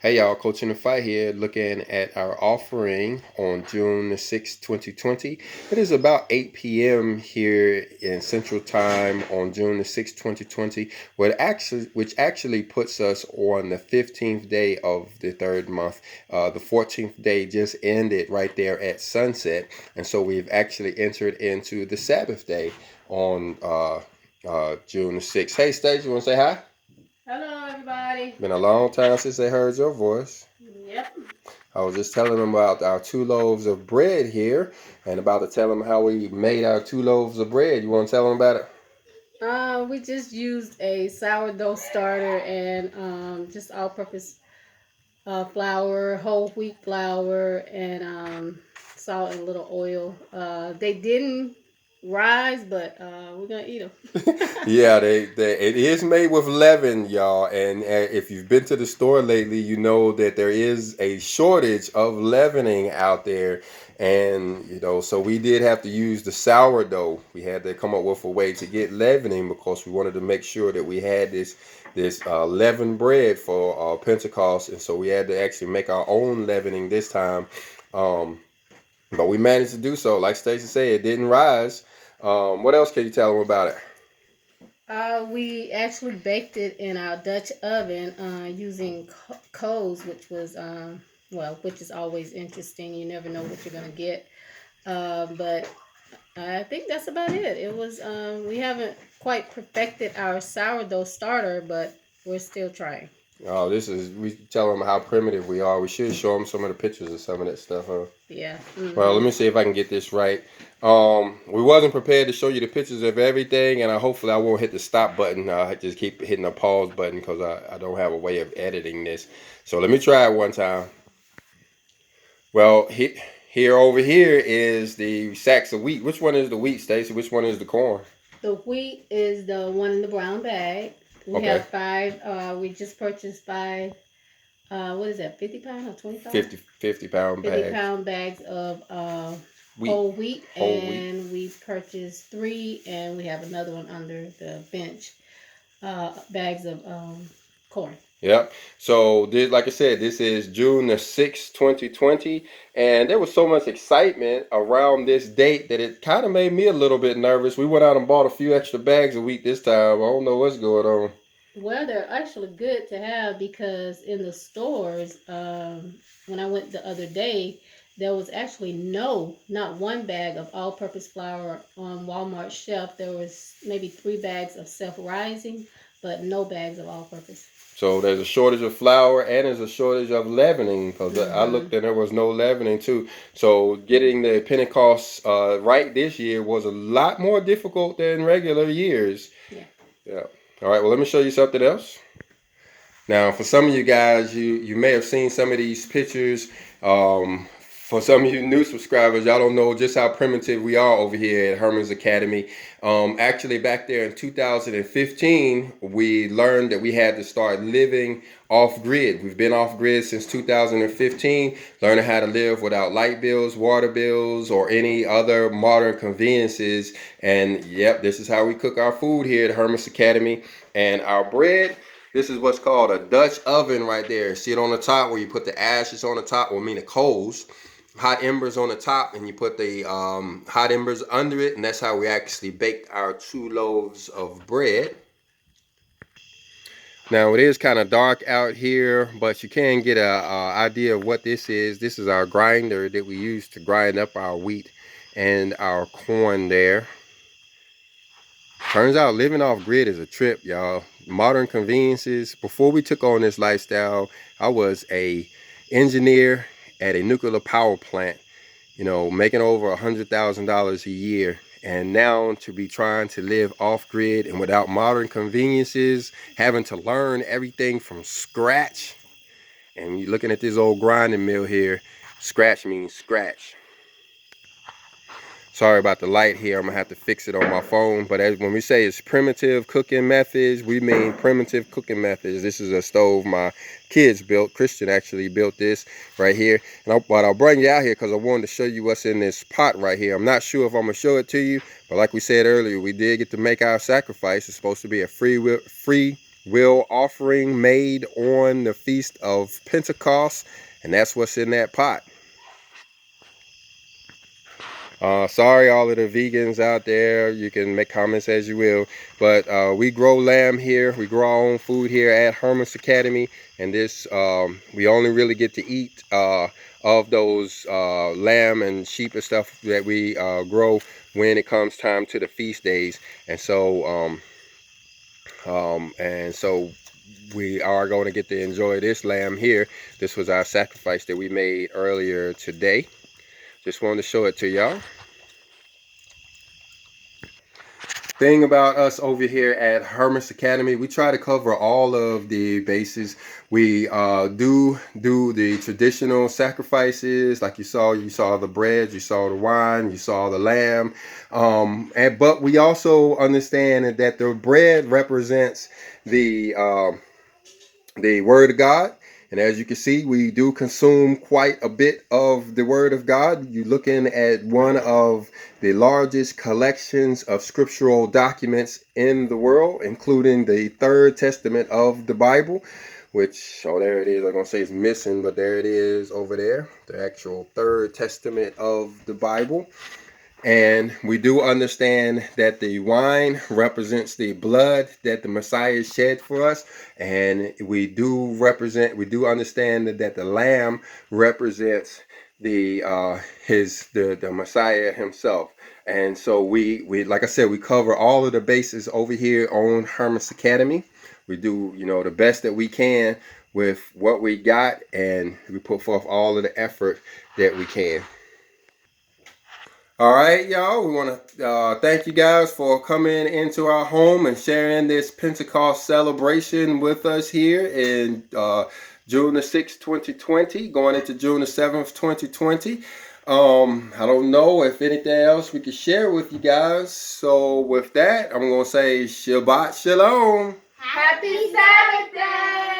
Hey y'all, Coach in the Fight here, looking at our offering on June the 6th, 2020. It is about 8 p.m. here in Central Time on June the 6th, 2020, which actually puts us on the 15th day of the third month. The 14th day just ended right there at sunset, and so we've actually entered into the Sabbath day on June the 6th. Hey, Stacey, you want to say hi? Hello, everybody. Been a long time since they heard your voice. Yep. I was just telling them about our 2 loaves of bread here and about to tell them how we made our 2 loaves of bread. You want to tell them about it? We just used a sourdough starter and just all-purpose flour, whole wheat flour, and salt and a little oil. They didn't rise, but we're gonna eat them. Yeah, it is made with leaven, y'all. And if you've been to the store lately, you know that there is a shortage of leavening out there. And, so we did have to use the sourdough. We had to come up with a way to get leavening because we wanted to make sure that we had this leavened bread for Pentecost. And so we had to actually make our own leavening this time. Um, but we managed to do so. Like Stacey said, it didn't rise. What else can you tell them about it? We actually baked it in our Dutch oven using coals, which is always interesting. You never know what you're gonna get. But I think that's about it. It was we haven't quite perfected our sourdough starter, but we're still trying. Oh, we tell them how primitive we are. We should show them some of the pictures of some of that stuff, huh? Yeah. Well, let me see if I can get this right. We wasn't prepared to show you the pictures of everything, and hopefully I won't hit the stop button. I just keep hitting the pause button because I don't have a way of editing this. So let me try it one time. Well, here over here is the sacks of wheat. Which one is the wheat, Stacy? Which one is the corn? The wheat is the one in the brown bag. We Okay, have five. We just purchased five. What is that? 50 pound or 25? 50 pound 50 bags. pound bags of Wheat, whole wheat, whole wheat. and we purchased three, and we have another one under the bench. Bags of corn. Yep. So, like I said, this is June the 6th, 2020. And there was so much excitement around this date that it kind of made me a little bit nervous. We went out and bought a few extra bags a week this time. I don't know what's going on. Well, they're actually good to have because in the stores, when I went the other day, there was actually not one bag of all-purpose flour on Walmart's shelf. There was maybe three bags of self-rising, but no bags of all-purpose. So, there's a shortage of flour and there's a shortage of leavening because I Mm-hmm. looked and there was no leavening too. So, getting the Pentecost right this year was a lot more difficult than regular years. Yeah. Yeah. All right. Well, let me show you something else. Now, for some of you guys, you may have seen some of these pictures. For some of you new subscribers, y'all don't know just how primitive we are over here at Herman's Academy. Actually, back there in 2015, we learned that we had to start living off grid. We've been off grid since 2015, learning how to live without light bills, water bills, or any other modern conveniences. And yep, this is how we cook our food here at Herman's Academy. And our bread. This is what's called a Dutch oven right there. See it on the top where you put the ashes on the top, or I mean the coals, hot embers on the top, and you put the hot embers under it, and that's how we actually baked our 2 loaves of bread. Now it is kind of dark out here, but you can get a idea of what this is. This is our grinder that we use to grind up our wheat and our corn there. Turns out living off grid is a trip, y'all. Modern conveniences. Before we took on this lifestyle, I was a engineer at a nuclear power plant, making over $100,000 a year. And now to be trying to live off grid and without modern conveniences, having to learn everything from scratch. And you're looking at this old grinding mill here. Scratch means scratch. Sorry about the light here. I'm gonna have to fix it on my phone. But when we say it's primitive cooking methods, we mean primitive cooking methods. This is a stove my kids built. Christian actually built this right here. But I'll bring you out here because I wanted to show you what's in this pot right here. I'm not sure if I'm gonna show it to you, but like we said earlier, we did get to make our sacrifice. It's supposed to be a free will offering made on the Feast of Pentecost, and that's what's in that pot. Sorry, all of the vegans out there. You can make comments as you will, but we grow lamb here. We grow our own food here at Hermes Academy, and this we only really get to eat of those lamb and sheep and stuff that we grow when it comes time to the feast days. And so we are going to get to enjoy this lamb here. This was our sacrifice that we made earlier today. Just wanted to show it to y'all. Thing about us over here at Hermes Academy, we try to cover all of the bases. We do the traditional sacrifices, like you saw the bread, you saw the wine, you saw the lamb, but we also understand that the bread represents the Word of God. And as you can see, we do consume quite a bit of the Word of God. You're looking at one of the largest collections of scriptural documents in the world, including the Third Testament of the Bible, which, oh, there it is. I'm going to say it's missing, but there it is over there, the actual Third Testament of the Bible. And we do understand that the wine represents the blood that the Messiah shed for us. And we do understand that the lamb represents the Messiah himself. And so we like I said, we cover all of the bases over here on Hermes Academy. We do, the best that we can with what we got, and we put forth all of the effort that we can. All right, y'all, we want to thank you guys for coming into our home and sharing this Pentecost celebration with us here in June the 6th, 2020, going into June the 7th, 2020. I don't know if anything else we could share with you guys. So with that, I'm going to say Shabbat Shalom. Happy Sabbath day!